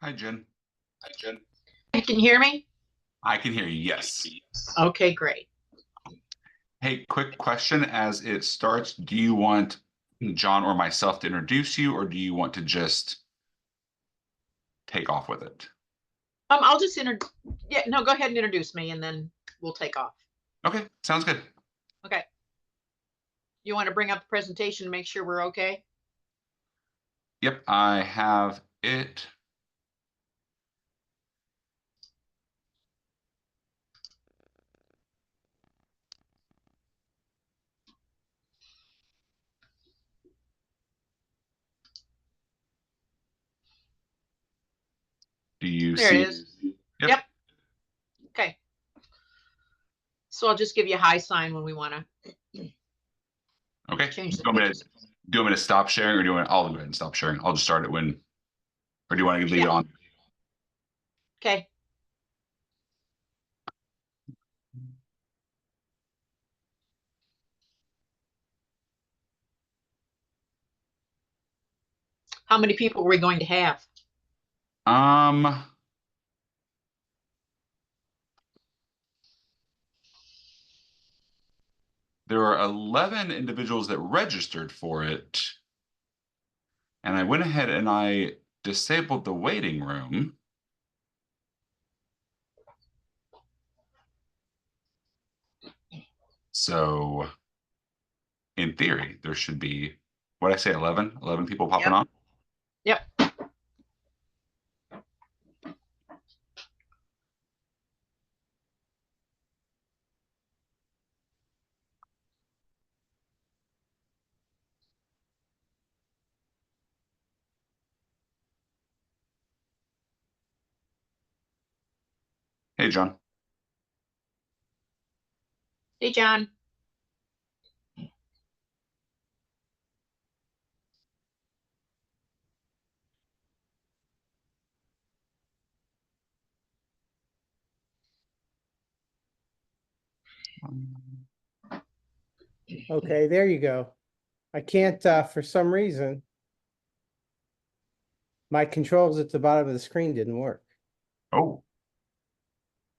Hi, Jen. Can you hear me? I can hear you. Yes. Okay, great. Hey, quick question as it starts. Do you want John or myself to introduce you, or do you want to just take off with it? I'll just yeah, no, go ahead and introduce me and then we'll take off. Okay, sounds good. Okay. You want to bring up the presentation and make sure we're okay? Yep, I have it. Do you There see? it is. Yep. Yep. Okay. So I'll just give you a high sign when we want to Okay. change the Do you want me pages. to, do you want me to stop sharing, or do you want? I'll go ahead and stop sharing. I'll just start it when, or do you want to leave it on? Okay. How many people are we going to have? Um, there are 11 individuals that registered for it, and I went ahead and I disabled the waiting room. So in theory, there should be, what did I say, 11 people popping Yep. on? Yep. Hey, John. Hey, John. Okay, there you go. I can't, for some reason, my controls at the bottom of the screen didn't work. Oh,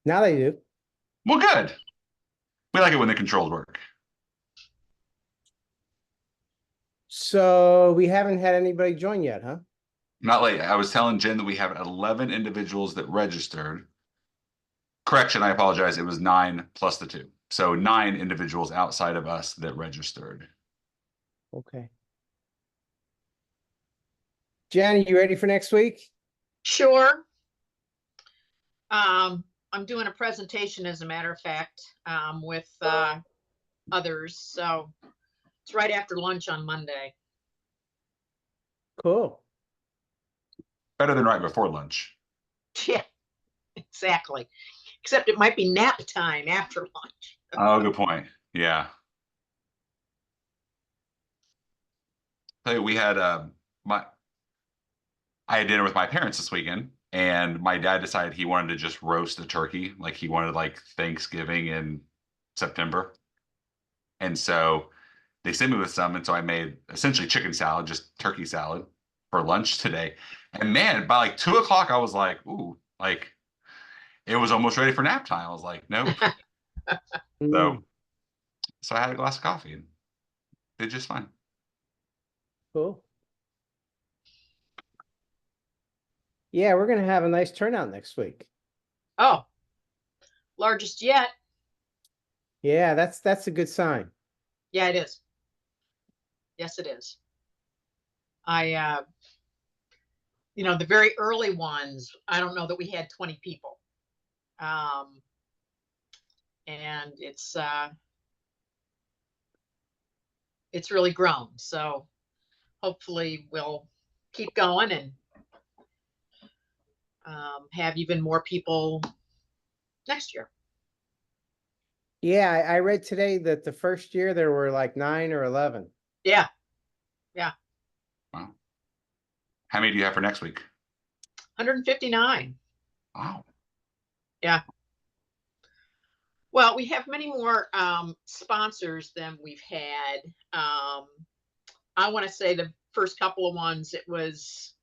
Now they do. well, good. We like it when the controls work. So we haven't had anybody join yet, huh? Not late. I was telling Jen that we have 11 individuals that registered. Correction, I apologize. It was 9 plus the 2. So 9 individuals outside of us that registered. Okay. Jen, you ready for next week? Sure. I'm doing a presentation, as a matter of fact, with others. So it's right after lunch on Monday. Cool. Better than right before lunch. Yeah, exactly. Except it might be nap time after lunch. Oh, good point. Yeah. Tell you, we had my I had dinner with my parents this weekend, and my dad decided he wanted to just roast a turkey, like he wanted like Thanksgiving in September. And so they sent me with some, and so I made essentially chicken salad, just turkey salad for lunch today. And man, by like 2 o'clock, I was like, ooh, like it was almost ready for nap time. I was like, nope. So so I had a glass of coffee and did just fine. Cool. Yeah, we're gonna have a nice turnout next week. Oh, largest yet. Yeah, that's a good sign. Yeah, it is. Yes, it is. The very early ones, I don't know that we had 20 people. And it's really grown. So hopefully we'll keep going and have even more people next year. Yeah, I read today that the first year there were like 9 or 11. Yeah. Yeah. Wow. How many do you have for next week? 159. Wow. Yeah. Well, we have many more sponsors than we've had. I want to say the first couple of ones, it was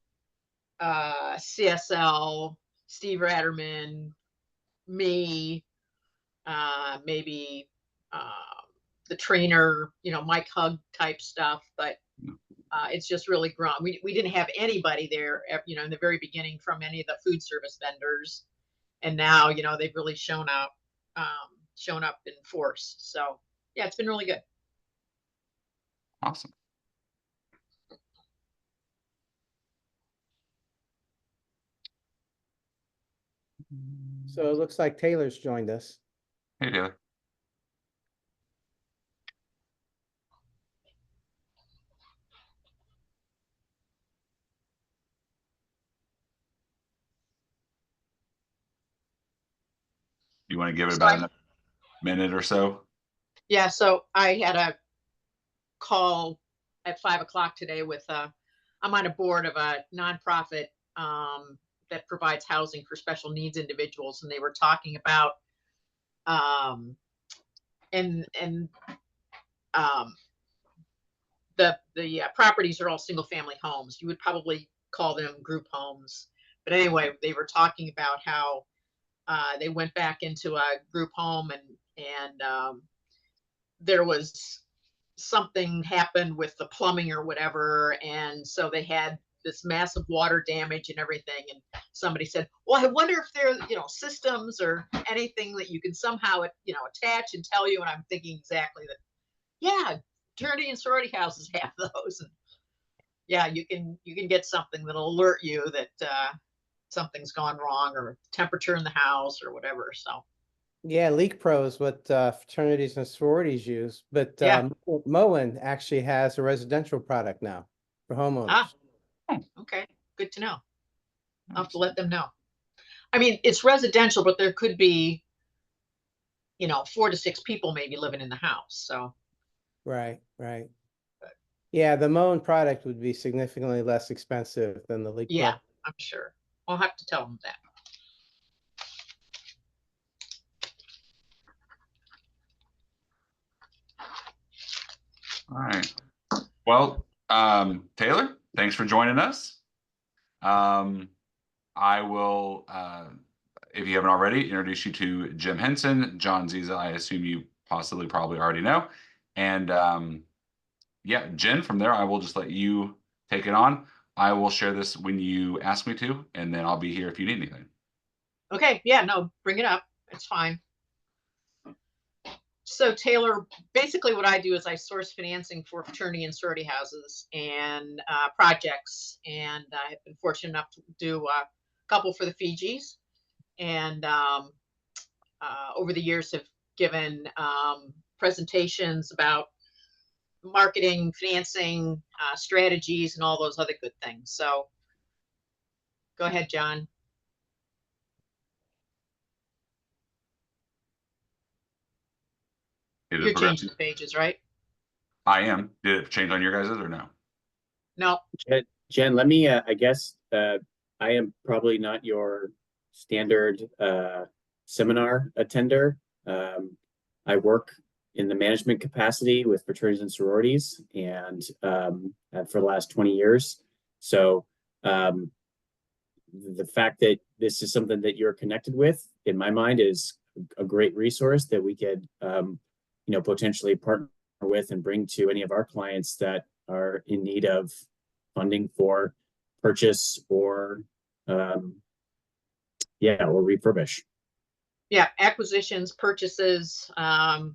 CSL, Steve Ratterman, me, maybe the trainer, Mike Hug type stuff, but it's just really grown. We didn't have anybody there, in the very beginning from any of the food service vendors, and now they've really shown up in force. So yeah, it's been really good. Awesome. So it looks like Taylor's joined us. Hey, Taylor. You want to give it about a minute or so? Yeah, so I had a call at 5 o'clock today with I'm on a board of a nonprofit that provides housing for special needs individuals, and they were talking about and the properties are all single family homes. You would probably call them group homes, but anyway, they were talking about how they went back into a group home, and there was something happened with the plumbing or whatever, and so they had this massive water damage and everything. And somebody said, well, I wonder if there are systems or anything that you can somehow attach and tell you. And I'm thinking exactly that, yeah, fraternity and sorority houses have those. And yeah, you can get something that'll alert you that something's gone wrong, or temperature in the house or whatever. So Yeah, Leak Pro is what fraternities and sororities use, but yeah. Moen actually has a residential product now for homeowners. Okay, good to know. I'll have to let them know. I mean, it's residential, but there could be 4 to 6 people maybe living in the house. So Right. Yeah, the Moen product would be significantly less expensive than the Leak yeah, Pro. I'm sure I'll have to tell them that. All right. Well, Taylor, thanks for joining us. I will, if you haven't already, introduce you to Jim Henson. John Ziza, I assume you probably already know. And yeah, Jen, from there, I will just let you take it on. I will share this when you ask me to, and then I'll be here if you need anything. Okay, yeah, no, bring it up. It's fine. So Taylor, basically what I do is I source financing for fraternity and sorority houses and projects. And I have been fortunate enough to do a couple for the Fijis. And over the years have given presentations about marketing, financing, strategies, and all those other good things. So go ahead, John. You're changing the pages, right? I am. Did it change on your guys's or no? No. Jen, let me, I guess, I am probably not your standard seminar attender. I work in the management capacity with fraternities and sororities, and for the last 20 years. So the fact that this is something that you're connected with, in my mind, is a great resource that we could, potentially partner with and bring to any of our clients that are in need of funding for purchase or refurbish. Yeah, acquisitions, purchases. The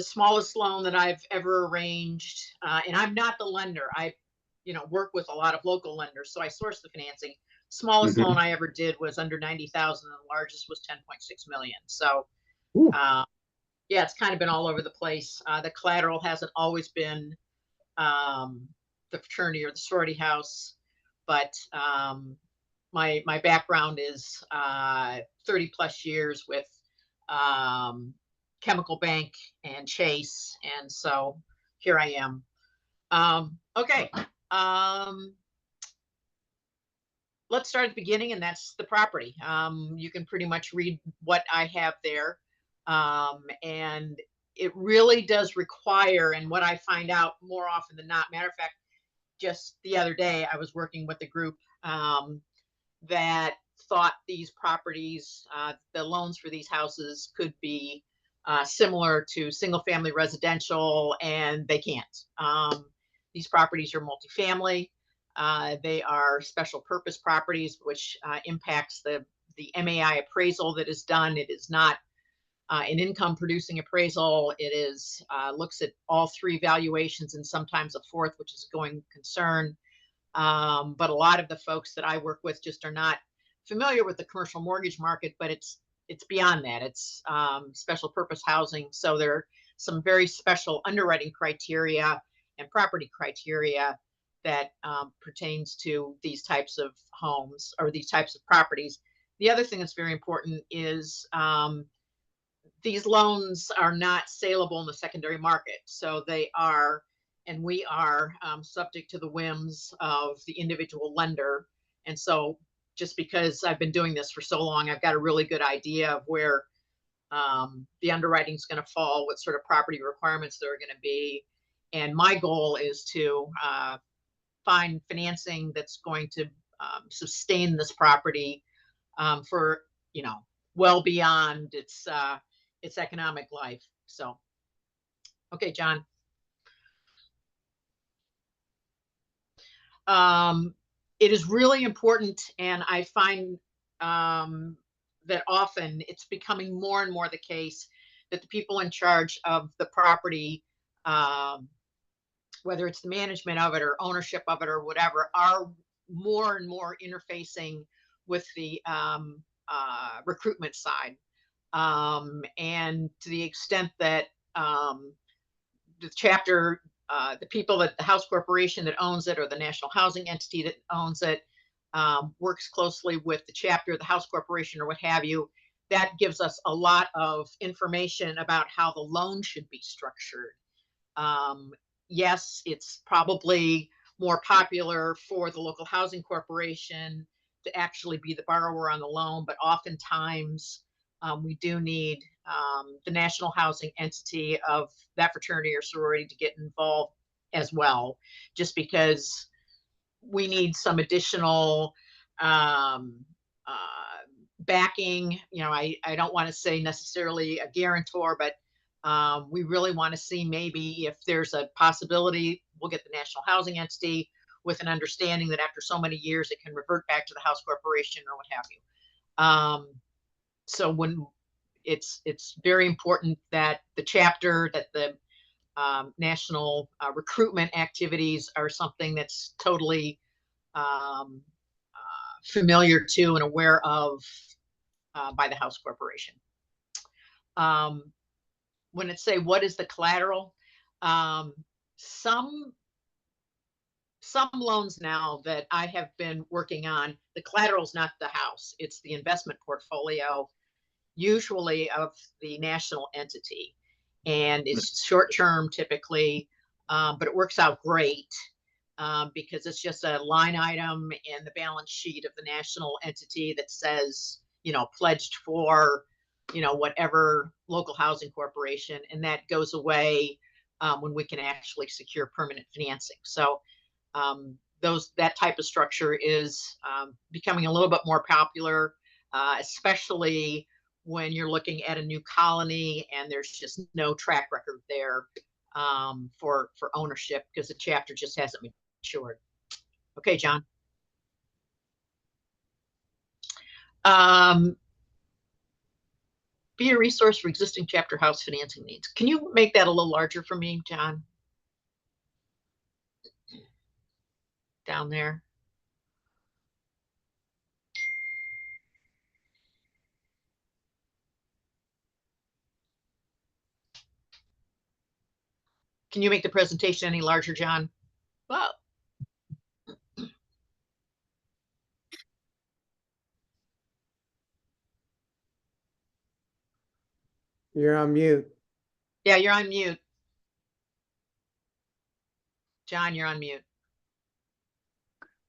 smallest loan that I've ever arranged, and I'm not the lender. I, work with a lot of local lenders, so I source the financing. Smallest loan I ever did was under 90,000, and the largest was 10.6 million. So, yeah, it's kind of been all over the place. The collateral hasn't always been the fraternity or the sorority house, but my background is 30 plus years with Chemical Bank and Chase, and so here I am. Okay, let's start at the beginning, and that's the property. You can pretty much read what I have there, and it really does require, and what I find out more often than not, matter of fact, just the other day, I was working with a group that thought these properties, the loans for these houses could be similar to single family residential, and they can't. These properties are multifamily. They are special purpose properties, which impacts the MAI appraisal that is done. It is not an income producing appraisal. It is looks at all three valuations and sometimes a fourth, which is going concern. But a lot of the folks that I work with just are not familiar with the commercial mortgage market, but it's beyond that. It's special purpose housing. So there are some very special underwriting criteria and property criteria that pertains to these types of homes or these types of properties. The other thing that's very important is these loans are not saleable in the secondary market. So they are, and we are subject to the whims of the individual lender. And so just because I've been doing this for so long, I've got a really good idea of where the underwriting is going to fall, what sort of property requirements there are going to be. And my goal is to find financing that's going to sustain this property for, you know, well beyond its economic life. So, okay, John. It is really important, and I find that often it's becoming more and more the case that the people in charge of the property, whether it's the management of it or ownership of it or whatever, are more and more interfacing with the recruitment side. And to the extent that the chapter, the people that the house corporation that owns it or the national housing entity that owns it works closely with the chapter, the house corporation or what have you, that gives us a lot of information about how the loan should be structured. Yes, it's probably more popular for the local housing corporation to actually be the borrower on the loan, but oftentimes we do need the national housing entity of that fraternity or sorority to get involved as well, just because we need some additional backing. You know, I don't want to say necessarily a guarantor, but we really want to see maybe if there's a possibility, we'll get the national housing entity with an understanding that after so many years, it can revert back to the house corporation or what have you. So when it's very important that the chapter, that the national recruitment activities are something that's totally familiar to and aware of by the house corporation. When it say, what is the collateral? Some loans now that I have been working on, the collateral is not the house, it's the investment portfolio, usually of the national entity. And it's short-term typically, but it works out great because it's just a line item in the balance sheet of the national entity that says, you know, pledged for, you know, whatever local housing corporation, and that goes away when we can actually secure permanent financing. So that type of structure is becoming a little bit more popular, especially when you're looking at a new colony and there's just no track record there for ownership because the chapter just hasn't matured. Okay, John. Be a resource for existing chapter house financing needs. Can you make that a little larger for me, John? Down there. Can you make the presentation any larger, John? Well, You're on mute. yeah, you're on mute. John, you're on mute.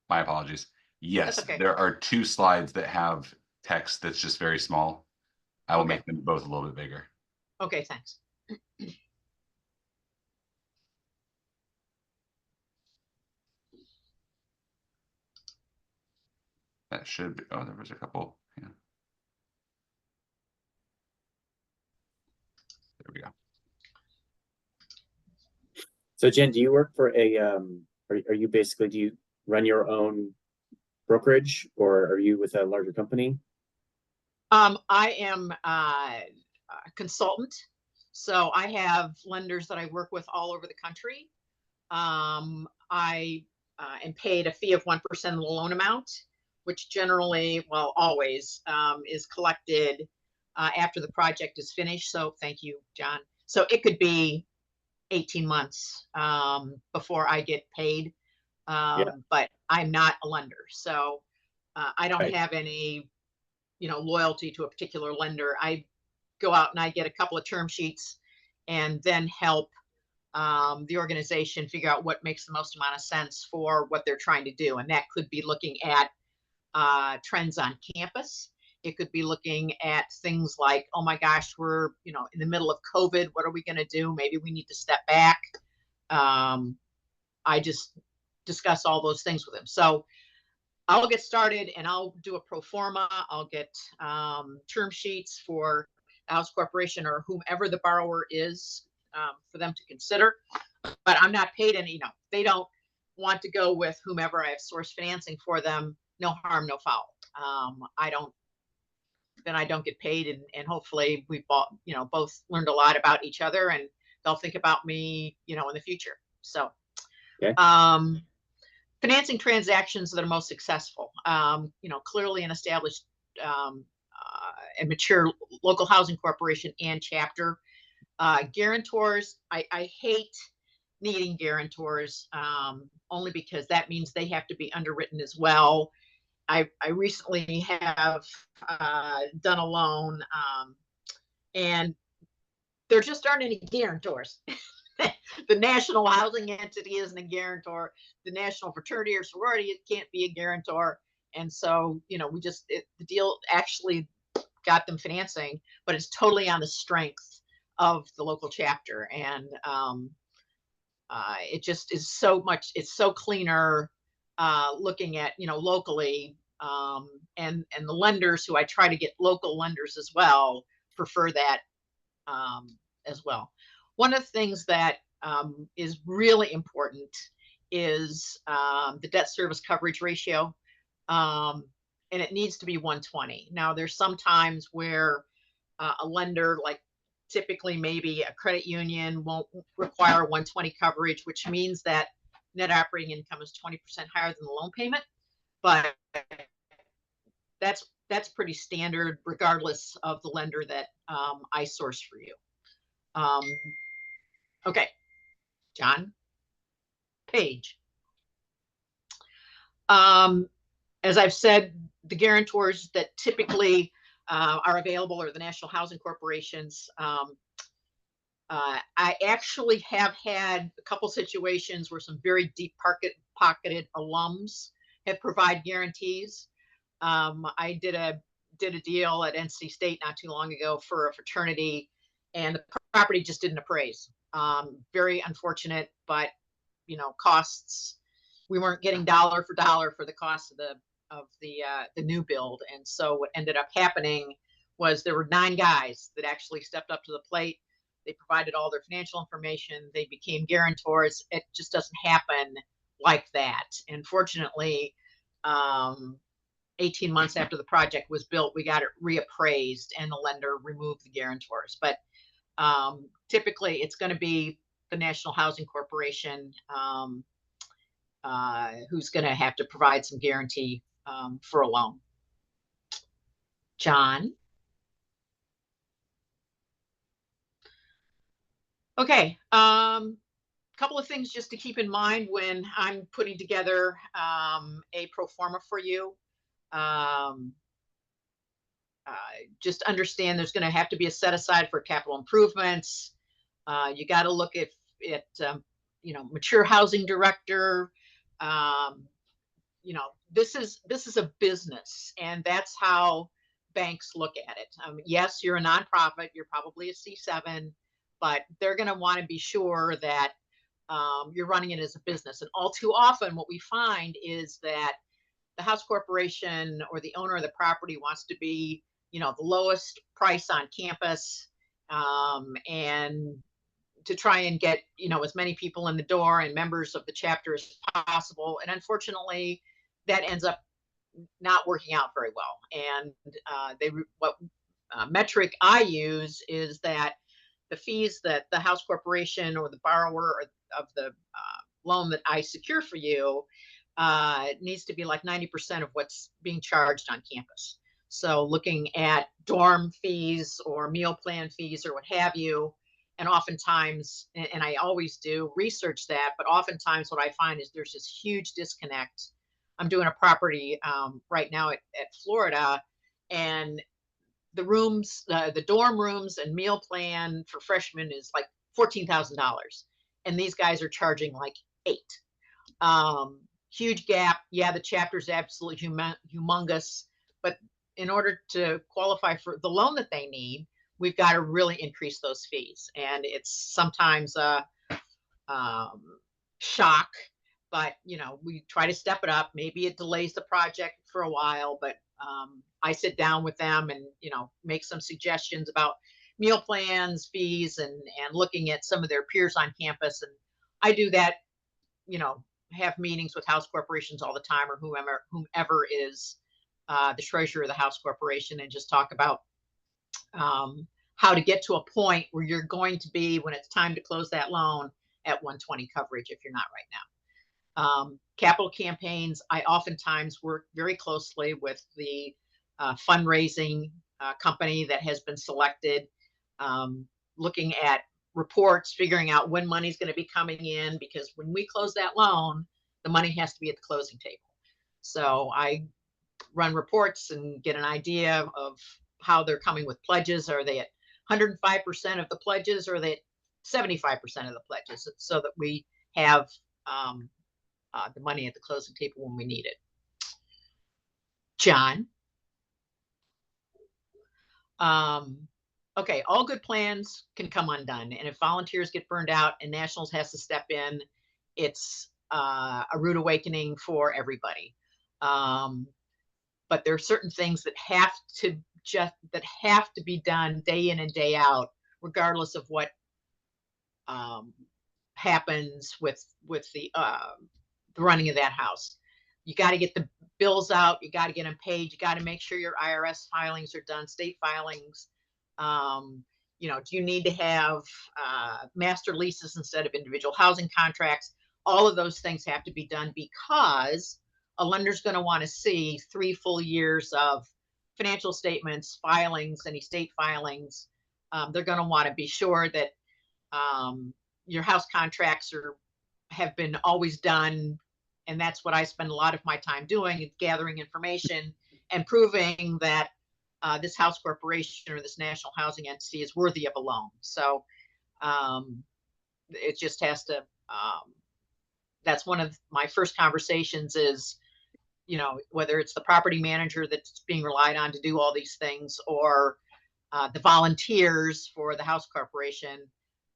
My apologies. Yes, That's okay. there are 2 slides that have text that's just very small. I will make them both a little bit bigger. Okay, thanks. That should be, oh, there was a couple. Yeah. There we go. So Jen, do you work for a are you basically, do you run your own brokerage, or are you with a larger company? I am a consultant, so I have lenders that I work with all over the country. I am paid a fee of 1% of the loan amount, which generally, well, always is collected after the project is finished. So thank you, John. So it could be 18 months before I get paid, Yeah. but I'm not a lender, so I don't Right. have any, loyalty to a particular lender. I go out and I get a couple of term sheets and then help the organization figure out what makes the most amount of sense for what they're trying to do. And that could be looking at trends on campus. It could be looking at things like, oh my gosh, we're, in the middle of COVID. What are we going to do? Maybe we need to step back. I just discuss all those things with them. So I'll get started and I'll do a pro forma. I'll get term sheets for the house corporation or whomever the borrower is for them to consider. But I'm not paid any, they don't want to go with whomever I have sourced financing for them. No harm, no foul. Then I don't get paid, and hopefully we've both learned a lot about each other, and they'll think about me, in the future. So, Okay. Financing transactions that are most successful, clearly an established and mature local housing corporation and chapter. Guarantors, I hate needing guarantors only because that means they have to be underwritten as well. I recently have done a loan and there just aren't any guarantors. The national housing entity isn't a guarantor. The national fraternity or sorority can't be a guarantor. And so, the deal actually got them financing, but it's totally on the strength of the local chapter. And it just is so much, it's so cleaner looking at, locally. And the lenders who I try to get local lenders as well prefer that as well. One of the things that is really important is the debt service coverage ratio. And it needs to be 120. Now, there's some times where a lender, like typically maybe a credit union, won't require 120 coverage, which means that net operating income is 20% higher than the loan payment. But that's pretty standard regardless of the lender that I source for you. Okay, John, Paige. As I've said, the guarantors that typically are available are the national housing corporations. I actually have had a couple situations where some very deep pocketed alums have provided guarantees. I did a deal at NC State not too long ago for a fraternity, and the property just didn't appraise. Very unfortunate, but costs. We weren't getting dollar for dollar for the cost of the new build, and so what ended up happening was there were 9 guys that actually stepped up to the plate. They provided all their financial information. They became guarantors. It just doesn't happen like that. And fortunately, 18 months after the project was built, we got it reappraised and the lender removed the guarantors. But typically it's going to be the National Housing Corporation who's going to have to provide some guarantee for a loan. John? Okay. Couple of things just to keep in mind when I'm putting together a pro forma for you. Just understand there's going to have to be a set aside for capital improvements. You got to look at mature housing director. This is a business, and that's how banks look at it. Yes, you're a nonprofit. You're probably a C7, but they're going to want to be sure that you're running it as a business. And all too often, what we find is that the house corporation or the owner of the property wants to be, the lowest price on campus, and to try and get, as many people in the door and members of the chapter as possible. And unfortunately, that ends up not working out very well. And what metric I use is that the fees that the house corporation or the borrower of the loan that I secure for you needs to be like 90% of what's being charged on campus. So looking at dorm fees or meal plan fees or what have you, and oftentimes, and I always do research that, but oftentimes what I find is there's this huge disconnect. I'm doing a property right now at Florida, and the rooms, the dorm rooms and meal plan for freshmen is like $14,000. And these guys are charging like $8,000. Huge gap. Yeah, the chapter's absolutely humongous, but in order to qualify for the loan that they need, we've got to really increase those fees. And it's sometimes a shock, but we try to step it up. Maybe it delays the project for a while, but I sit down with them and make some suggestions about meal plans, fees, and looking at some of their peers on campus. And I do that, have meetings with house corporations all the time, or whomever is the treasurer of the house corporation, and just talk about how to get to a point where you're going to be, when it's time to close that loan, at 120 coverage if you're not right now. Capital campaigns, I oftentimes work very closely with the fundraising company that has been selected, looking at reports, figuring out when money's going to be coming in, because when we close that loan, the money has to be at the closing table. So I run reports and get an idea of how they're coming with pledges. Are they at 105% of the pledges, or are they at 75% of the pledges, so that we have the money at the closing table when we need it. John. Okay, all good plans can come undone. And if volunteers get burned out and Nationals has to step in, it's a rude awakening for everybody. But there are certain things that have to be done day in and day out, regardless of what happens with the running of that house. You got to get the bills out. You got to get them paid. You got to make sure your IRS filings are done, state filings. Do you need to have master leases instead of individual housing contracts? All of those things have to be done, because a lender's going to want to see 3 full years of financial statements, filings, any state filings. They're going to want to be sure that your house contracts have been always done. And that's what I spend a lot of my time doing, is gathering information and proving that this house corporation or this national housing entity is worthy of a loan. So it just has to, that's one of my first conversations is, whether it's the property manager that's being relied on to do all these things, or the volunteers for the house corporation.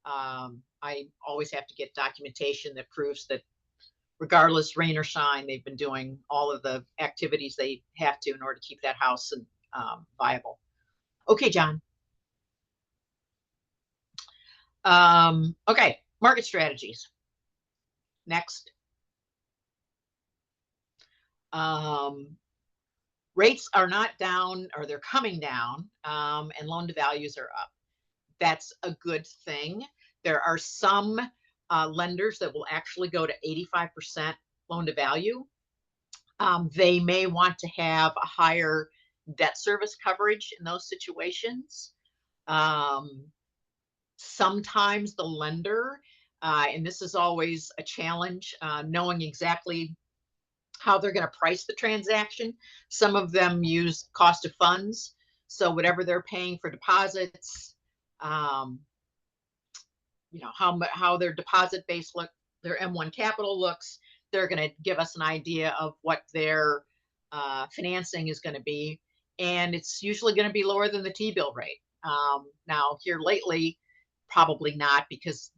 I always have to get documentation that proves that, regardless rain or shine, they've been doing all of the activities they have to in order to keep that house viable. Okay, John. Okay, market strategies. Next. Rates are not down, or they're coming down, and loan to values are up. That's a good thing. There are some lenders that will actually go to 85% loan to value. They may want to have a higher debt service coverage in those situations. Sometimes the lender, and this is always a challenge, knowing exactly how they're going to price the transaction. Some of them use cost of funds. So whatever they're paying for deposits, how their deposit base look, their M1 capital looks, they're going to give us an idea of what their financing is going to be. And it's usually going to be lower than the T-bill rate. Now here lately, probably not, because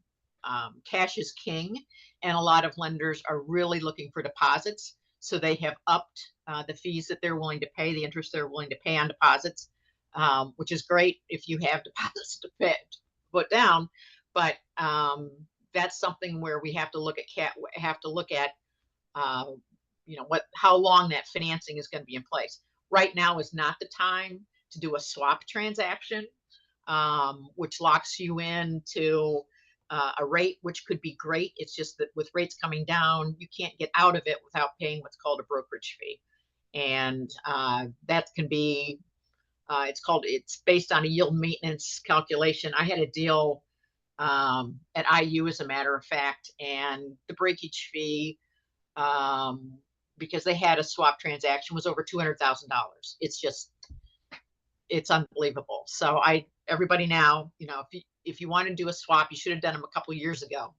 cash is king, and a lot of lenders are really looking for deposits. So they have upped the fees that they're willing to pay, the interest they're willing to pay on deposits, which is great if you have deposits to put down. But that's something where we have to look at how long that financing is going to be in place. Right now is not the time to do a swap transaction, which locks you into a rate, which could be great. It's just that with rates coming down, you can't get out of it without paying what's called a brokerage fee. And that can be, it's based on a yield maintenance calculation. I had a deal at IU, as a matter of fact, and the breakage fee, because they had a swap transaction, was over $200,000. It's unbelievable. So everybody now, if you want to do a swap, you should have done them a couple of years ago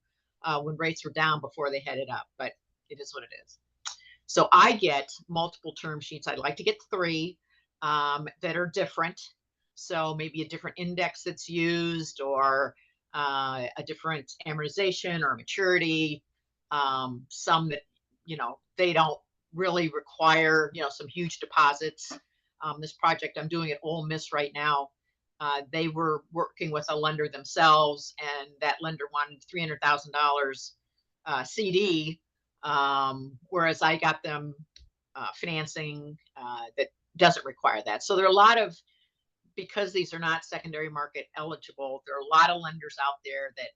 when rates were down before they headed up, but it is what it is. So I get multiple term sheets. I'd like to get 3 that are different. So maybe a different index that's used, or a different amortization or maturity. Some that, they don't really require, some huge deposits. This project I'm doing at Ole Miss right now, they were working with a lender themselves, and that lender wanted $300,000 CD, whereas I got them financing that doesn't require that. So there are a lot of, because these are not secondary market eligible, there are a lot of lenders out there that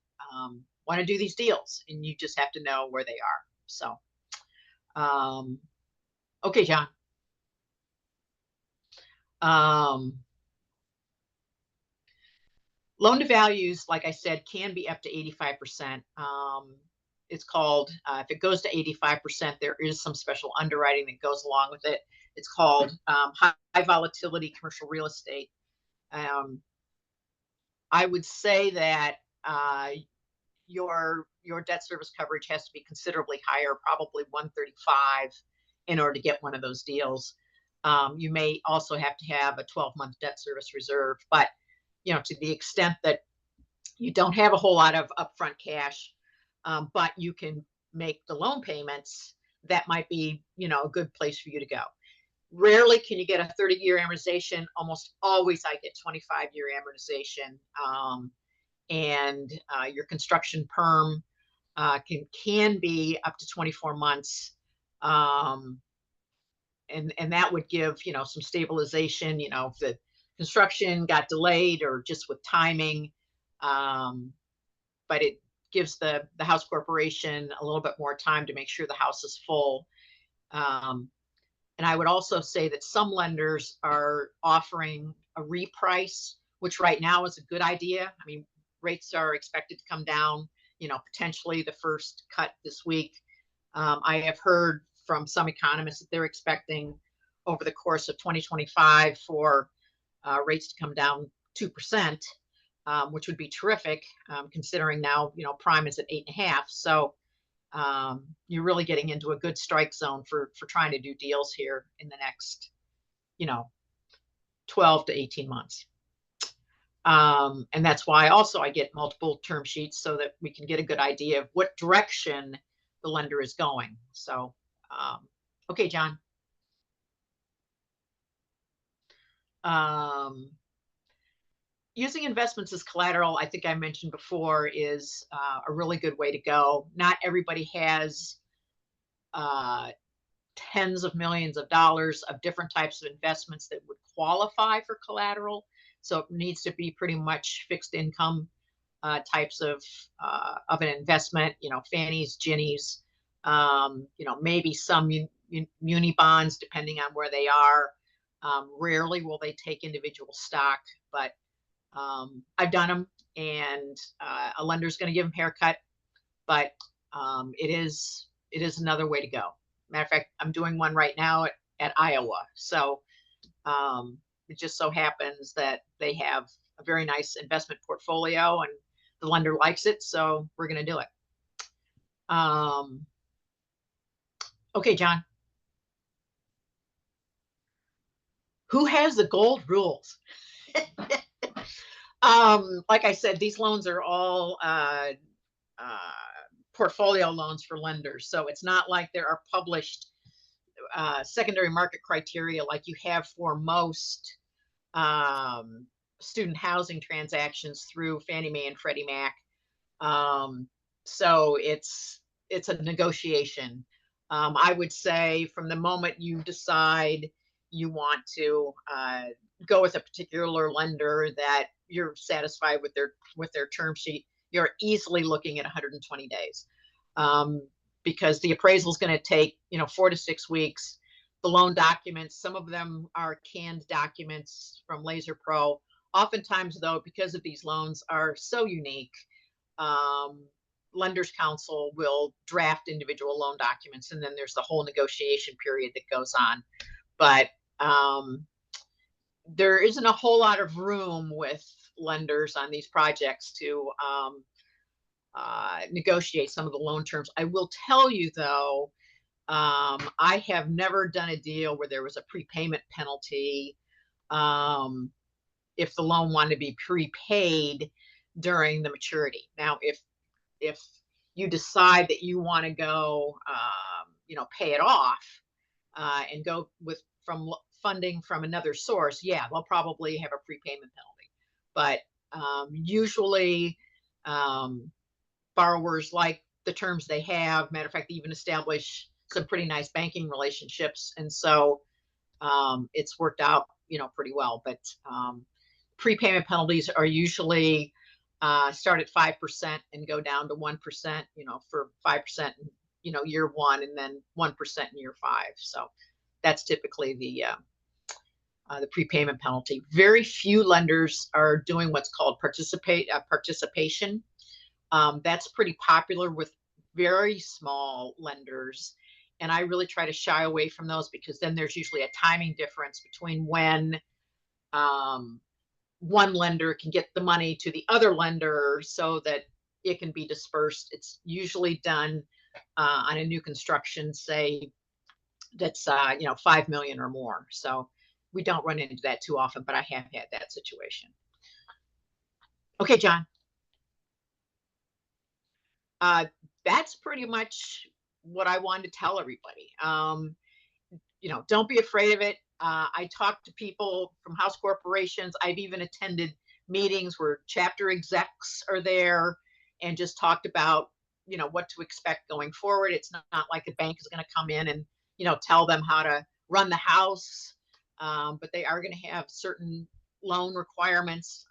want to do these deals, and you just have to know where they are. So, okay, John. Loan to values, like I said, can be up to 85%. It's called, if it goes to 85%, there is some special underwriting that goes along with it. It's called high volatility commercial real estate. I would say that your debt service coverage has to be considerably higher, probably 135, in order to get one of those deals. You may also have to have a 12-month debt service reserve, but to the extent that you don't have a whole lot of upfront cash, but you can make the loan payments, that might be, a good place for you to go. Rarely can you get a 30-year amortization. Almost always I get 25-year amortization. And your construction perm can be up to 24 months. And that would give, some stabilization, if the construction got delayed or just with timing. But it gives the house corporation a little bit more time to make sure the house is full. And I would also say that some lenders are offering a reprice, which right now is a good idea. I mean, rates are expected to come down, potentially the first cut this week. I have heard from some economists that they're expecting over the course of 2025 for rates to come down 2%, which would be terrific, considering now, prime is at 8.5. So you're really getting into a good strike zone for trying to do deals here in the next, 12 to 18 months. And that's why also I get multiple term sheets so that we can get a good idea of what direction the lender is going. So, okay, John. Using investments as collateral, I think I mentioned before, is a really good way to go. Not everybody has tens of millions of dollars of different types of investments that would qualify for collateral. So it needs to be pretty much fixed income types of an investment, Fannies, Ginnies, maybe some muni bonds, depending on where they are. Rarely will they take individual stock, but I've done them, and a lender's going to give them haircut, but it is another way to go. Matter of fact, I'm doing one right now at Iowa. So it just so happens that they have a very nice investment portfolio, and the lender likes it, so we're going to do it. Okay, John. Who has the gold rules? Like I said, these loans are all portfolio loans for lenders. So it's not like there are published secondary market criteria like you have for most student housing transactions through Fannie Mae and Freddie Mac. So it's a negotiation. I would say from the moment you decide you want to go with a particular lender that you're satisfied with their term sheet, you're easily looking at 120 days. Because the appraisal is going to take 4 to 6 weeks. The loan documents, some of them are canned documents from Laser Pro. Oftentimes, though, because of these loans are so unique, Lenders Council will draft individual loan documents, and then there's the whole negotiation period that goes on. But there isn't a whole lot of room with lenders on these projects to negotiate some of the loan terms. I will tell you, though, I have never done a deal where there was a prepayment penalty if the loan wanted to be prepaid during the maturity. Now, if you decide that you want to go, pay it off and go with funding from another source, yeah, they'll probably have a prepayment penalty. But usually borrowers like the terms they have. Matter of fact, they even establish some pretty nice banking relationships, and so it's worked out, pretty well. But prepayment penalties are usually start at 5% and go down to 1%. For 5%, year 1, and then 1% in year 5. So that's typically the prepayment penalty. Very few lenders are doing what's called participation. That's pretty popular with very small lenders. And I really try to shy away from those, because then there's usually a timing difference between when one lender can get the money to the other lender so that it can be dispersed. It's usually done on a new construction, say that's $5 million or more. So we don't run into that too often, but I have had that situation. Okay, John. That's pretty much what I wanted to tell everybody. Don't be afraid of it. I talk to people from house corporations. I've even attended meetings where chapter execs are there and just talked about, what to expect going forward. It's not like a bank is going to come in and, tell them how to run the house. But they are going to have certain loan requirements.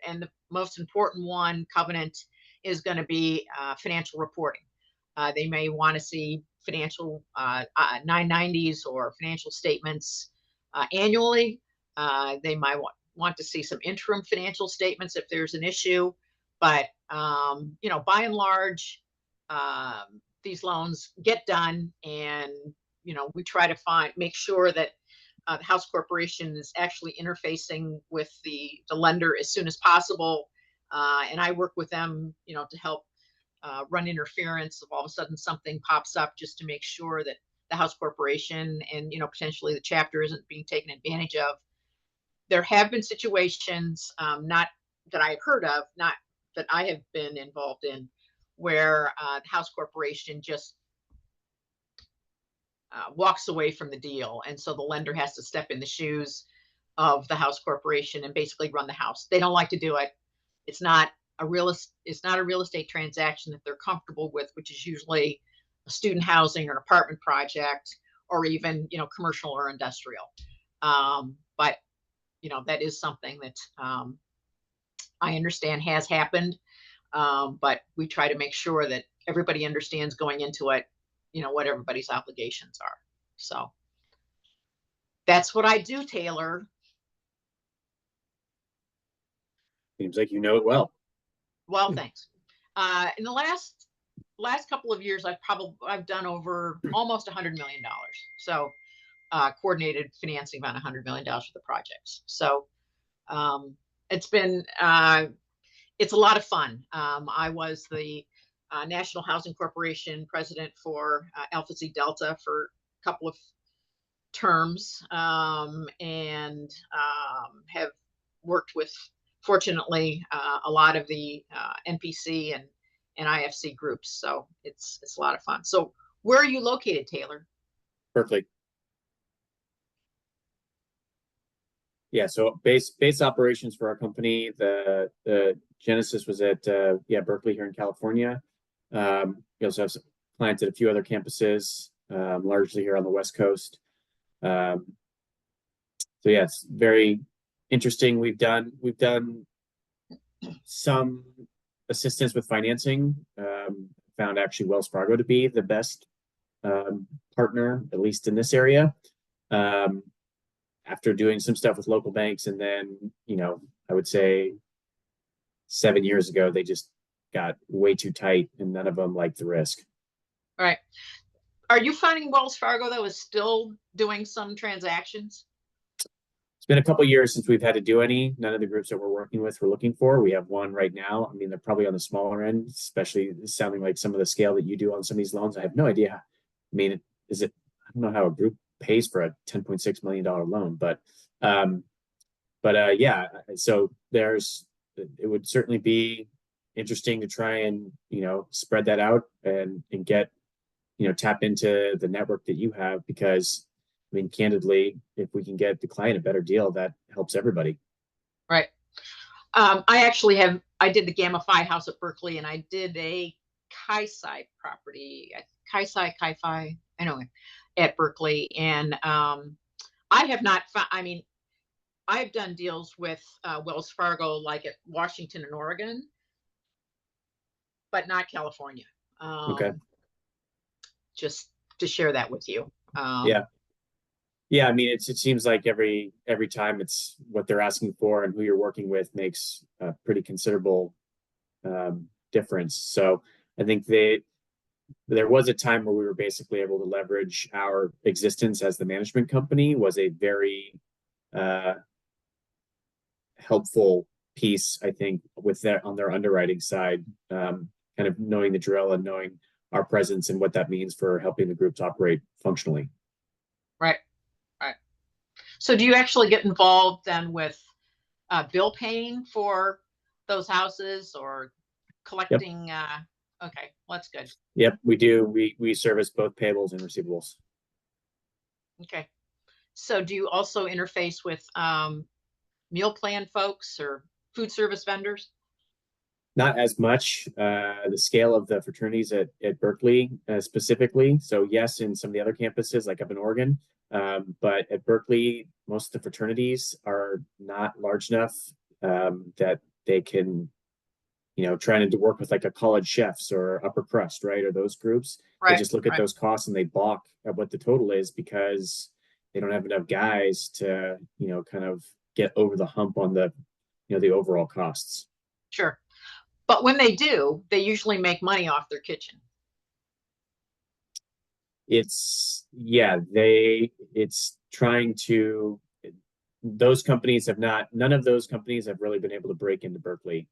And the most important one, covenant, is going to be financial reporting. They may want to see financial 990s or financial statements annually. They might want to see some interim financial statements if there's an issue. But, by and large, these loans get done, and, we try to make sure that the house corporation is actually interfacing with the lender as soon as possible. And I work with them, to help run interference if all of a sudden something pops up, just to make sure that the house corporation and, potentially the chapter isn't being taken advantage of. There have been situations, not that I've heard of, not that I have been involved in, where the house corporation just walks away from the deal. And so the lender has to step in the shoes of the house corporation and basically run the house. They don't like to do it. It's not a real estate transaction that they're comfortable with, which is usually a student housing or an apartment project, or even, commercial or industrial. But, that is something that I understand has happened. But we try to make sure that everybody understands going into it, what everybody's obligations are. So that's what I do, Taylor. Seems like you know it well. Well, thanks. In the last couple of years, I've done over almost $100 million. So coordinated financing about $100 million for the projects. So it's been it's a lot of fun. I was the National Housing Corporation president for Alpha Phi Delta for a couple of terms, and have worked with, fortunately, a lot of the NPC and IFC groups. So it's a lot of fun. So where are you located, Taylor? Berkeley. Yeah, so base operations for our company, the genesis was at Berkeley here in California. We also have clients at a few other campuses, largely here on the West Coast. So yeah, it's very interesting. We've done some assistance with financing. Found actually Wells Fargo to be the best partner, at least in this area. After doing some stuff with local banks, and then, I would say 7 years ago, they just got way too tight and none of them liked the risk. All right. Are you finding Wells Fargo, though, is still doing some transactions? It's been a couple years since we've had to do any. None of the groups that we're working with we're looking for. We have one right now. I mean, they're probably on the smaller end, especially sounding like some of the scale that you do on some of these loans. I have no idea. I mean, I don't know how a group pays for a $10.6 million loan, but yeah, so it would certainly be interesting to try and, spread that out and get, tap into the network that you have, because I mean, candidly, if we can get the client a better deal, that helps everybody. Right. I did the Gamma Phi house at Berkeley, and I did a Chi-Sci property, Chi-Phi, anyway, at Berkeley. And I have not found, I mean, I've done deals with Wells Fargo, like at Washington and Oregon, but not California. Okay. Just to share that with you. Yeah. Yeah, I mean, it seems like every time it's what they're asking for and who you're working with makes a pretty considerable difference. So I think there was a time where we were basically able to leverage our existence as the management company, was a very helpful piece, I think, with that on their underwriting side, kind of knowing the drill and knowing our presence and what that means for helping the groups operate functionally. Right. So do you actually get involved then with bill paying for those houses, or collecting? Yep. Okay, well, that's good. Yep, we do. We service both payables and receivables. Okay. So do you also interface with meal plan folks or food service vendors? Not as much. The scale of the fraternities at Berkeley specifically. So yes, in some of the other campuses, like up in Oregon, but at Berkeley, most of the fraternities are not large enough that they can, trying to work with like a college chefs or upper crust, right? Or those groups. Right. They just look at those costs and they balk at what the total is, because they don't have enough guys to, kind of get over the hump on the, the overall costs. Sure. But when they do, they usually make money off their kitchen. It's trying to, none of those companies have really been able to break into Berkeley.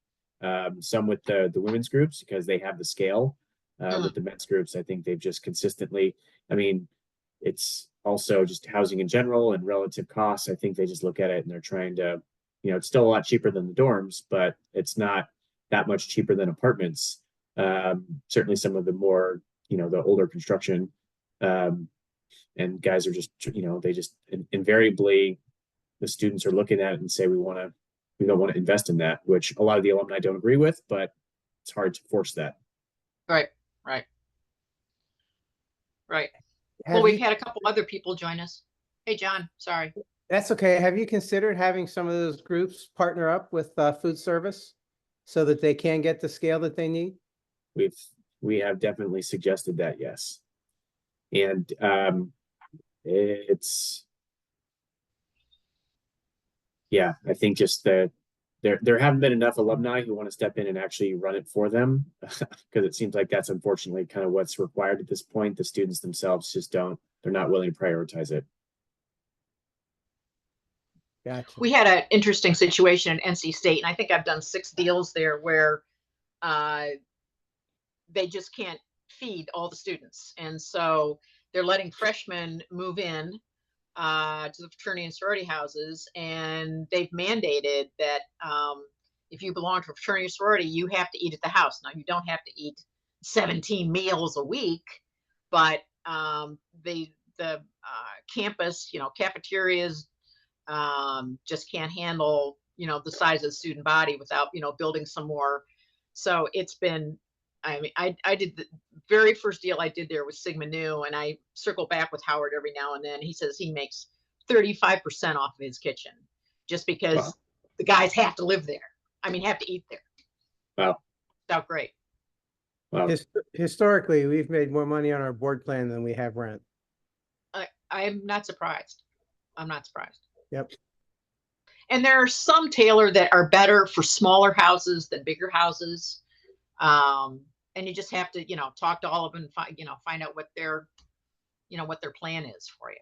Some with the women's groups, because they have the scale. With the men's groups, I think they've just consistently, I mean, it's also just housing in general and relative costs. I think they just look at it and they're trying to, it's still a lot cheaper than the dorms, but it's not that much cheaper than apartments. Certainly some of the more, the older construction, and guys are just, they just invariably, the students are looking at it and say, we don't want to invest in that, which a lot of the alumni don't agree with, but it's hard to force that. Right. Well, we've had a couple other people join us. Hey, John, sorry. That's okay. Have you considered having some of those groups partner up with food service so that they can get the scale that they need? We have definitely suggested that, yes. And I think just that there haven't been enough alumni who want to step in and actually run it for them, because it seems like that's unfortunately kind of what's required at this point. The students themselves just they're not willing to prioritize it. Gotcha. We had an interesting situation at NC State, and I think I've done 6 deals there where they just can't feed all the students. And so they're letting freshmen move in to the fraternity and sorority houses, and they've mandated that if you belong to a fraternity or sorority, you have to eat at the house. Now, you don't have to eat 17 meals a week, but the campus, cafeterias, just can't handle, the size of the student body without, building some more. So it's been, I mean, I did the very first deal I did there with Sigma Nu, and I circle back with Howard every now and then. He says he makes 35% off of his kitchen just because Wow. the guys have to live there. I mean, have to eat there. Wow. So great. Wow. Historically, we've made more money on our board plan than we have rent. I'm not surprised. I'm not surprised. Yep. And there are some, Taylor, that are better for smaller houses than bigger houses. And you just have to, talk to all of them and find out what their plan is for you.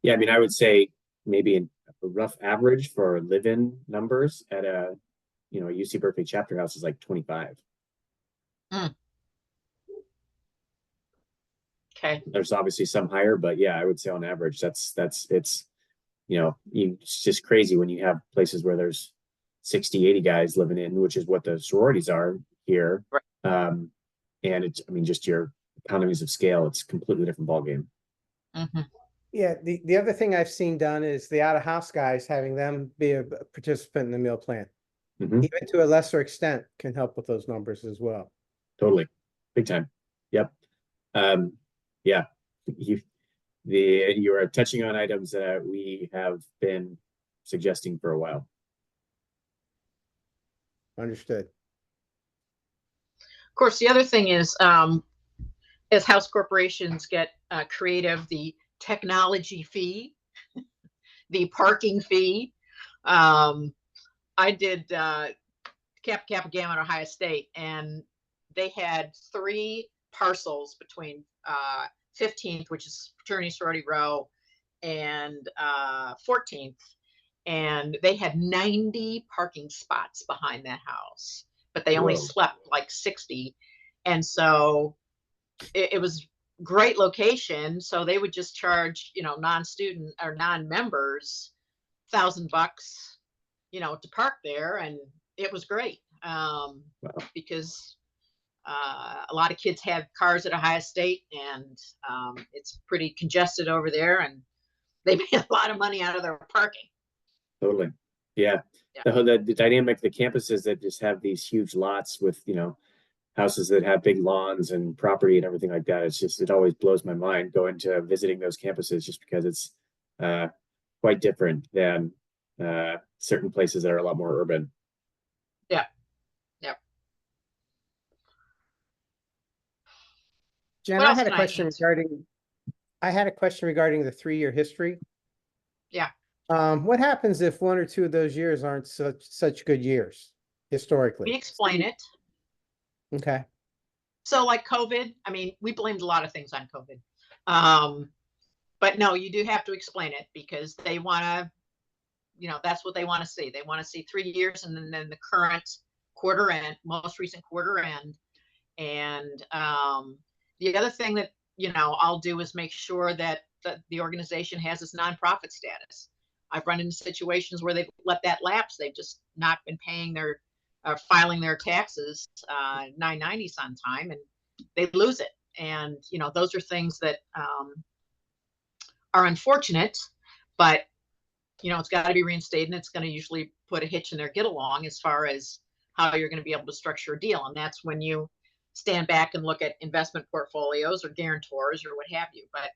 Yeah, I mean, I would say maybe a rough average for live-in numbers at a UC Berkeley chapter house is like 25. Okay. There's obviously some higher, but yeah, I would say on average, it's just crazy when you have places where there's 60, 80 guys living in, which is what the sororities are here. Right. And it's, I mean, just your economies of scale, it's a completely different ballgame. Mm-hmm. Yeah, the other thing I've seen done is the out-of-house guys, having them be a participant in the meal plan. Mm-hmm. Even to a lesser extent, can help with those numbers as well. Totally. Big time. Yep. Yeah. You are touching on items that we have been suggesting for a while. Understood. Of course, the other thing is, as house corporations get creative, the technology fee, the parking fee. I did Kappa Gamma at Ohio State, and they had 3 parcels between 15th, which is fraternity sorority row, and 14th, and they had 90 parking spots behind that house, but they only slept like 60, and so it was great location. So they would just charge non-student or non-members $1,000, to park there, and it was great. Because a lot of kids have cars at Ohio State, and it's pretty congested over there, and they made a lot of money out of their parking. Totally. Yeah. The dynamic, the campuses that just have these huge lots with, houses that have big lawns and property and everything like that. It always blows my mind going to visiting those campuses, just because it's quite different than certain places that are a lot more urban. Yeah. Yep. Jen, I had a question regarding the 3-year history. Yeah. What happens if 1 or 2 of those years aren't such good years historically? We explain it. Okay. So like COVID, I mean, we blamed a lot of things on COVID. But no, you do have to explain it, because they want to, that's what they want to see. They want to see 3 years and then the current quarter end, most recent quarter end. And the other thing that, I'll do is make sure that the organization has its nonprofit status. I've run into situations where they've let that lapse. They've just not been paying filing their taxes 990s on time, and they lose it. And those are things that are unfortunate, but it's got to be reinstated, and it's going to usually put a hitch in their get along as far as how you're going to be able to structure a deal. And that's when you stand back and look at investment portfolios or guarantors or what have you. But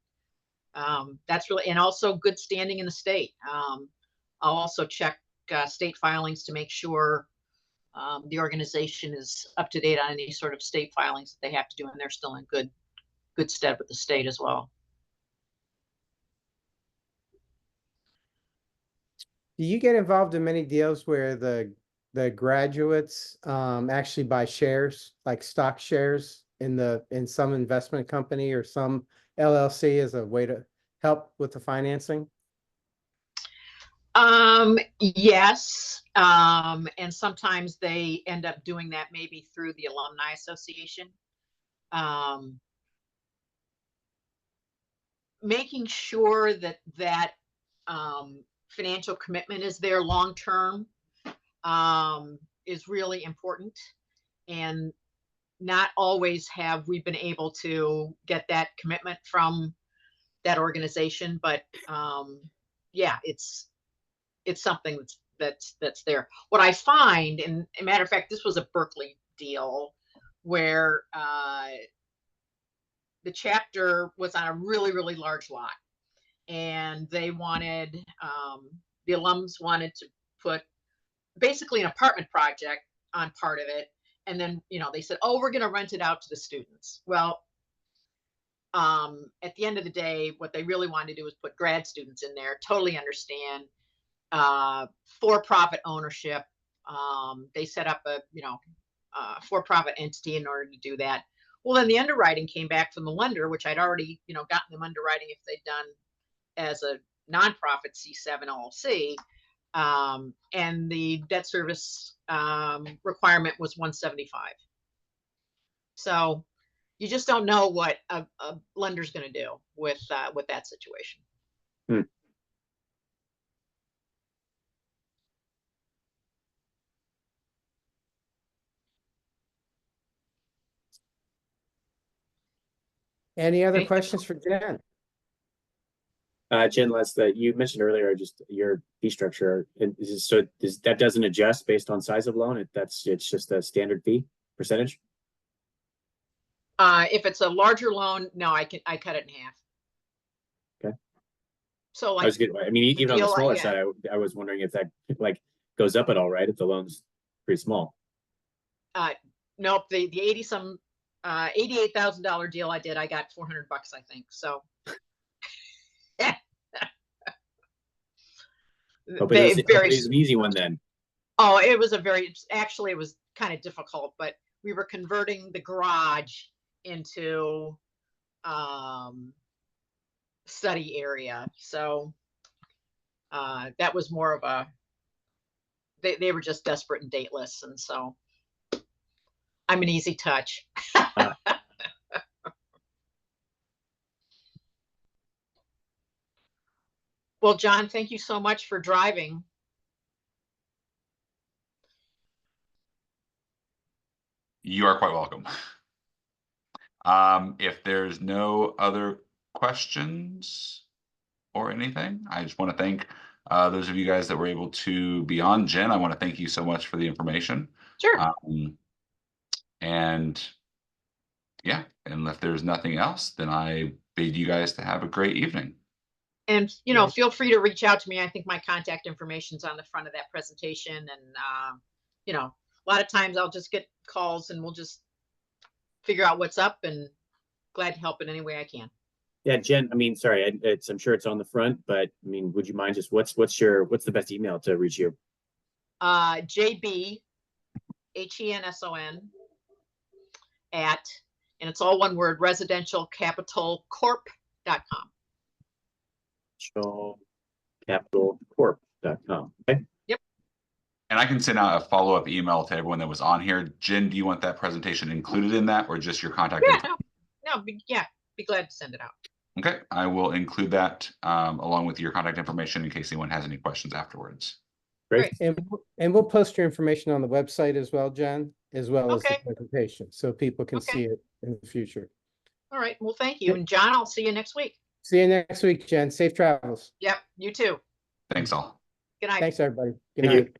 that's really, and also good standing in the state. I'll also check state filings to make sure the organization is up to date on any sort of state filings that they have to do, and they're still in good stead with the state as well. Do you get involved in many deals where the graduates actually buy shares, like stock shares in some investment company or some LLC, as a way to help with the financing? Yes. And sometimes they end up doing that maybe through the Alumni Association. Making sure that financial commitment is there long term is really important. And not always have we been able to get that commitment from that organization, but yeah, it's it's something that's there. What I find, and a matter of fact, this was a Berkeley deal where the chapter was on a really, really large lot, and they wanted the alums wanted to put basically an apartment project on part of it, and then they said, oh, we're going to rent it out to the students. Well, at the end of the day, what they really wanted to do was put grad students in there. Totally understand. For-profit ownership. They set up a for-profit entity in order to do that. Well, then the underwriting came back from the lender, which I'd already gotten them underwriting if they'd done as a nonprofit C7 LLC, and the debt service requirement was 175. So you just don't know what a lender's going to do with that situation. Hmm. Any other Okay. questions for Jen? Jen, you mentioned earlier just your fee structure. That doesn't adjust based on size of loan. It's just a standard fee percentage. If it's a larger loan, no, I cut it in half. Okay. So I mean, even on the smaller yeah. side, I was wondering if that like goes up at all, right? If the loan's pretty small. Nope. The $88,000 deal I did, I got $400, I think. So. Hopefully it was an easy one then. Oh, it was actually it was kind of difficult, but we were converting the garage into study area. So that was more of a, they were just desperate and dateless. And so I'm an easy touch. Well, John, thank you so much for driving. You are quite welcome. If there's no other questions or anything, I just want to thank those of you guys that were able to be on. Jen, I want to thank you so much for the information. Sure. And yeah, and if there's nothing else, then I bid you guys to have a great evening. And, feel free to reach out to me. I think my contact information is on the front of that presentation. And, a lot of times I'll just get calls and we'll just figure out what's up, and glad to help in any way I can. Yeah, Jen, I mean, sorry, I'm sure it's on the front, but I mean, would you mind just what's the best email to reach you? JB HENSON at, and it's all one word, residentialcapitalcorp.com. Capitalcorp.com. Okay. Yep. And I can send out a follow-up email to everyone that was on here. Jen, do you want that presentation included in that, or just your contact info? Be glad to send it out. Okay, I will include that along with your contact information in case anyone has any questions afterwards. Great. And we'll post your information on the website as well, Jen, as well as the presentation, so people can see it in the future. All right. Well, thank you. And John, I'll see you next week. See you next week, Jen. Safe travels. Yep. You too. Thanks all. Good night. Thanks, everybody. Good Thank you. night.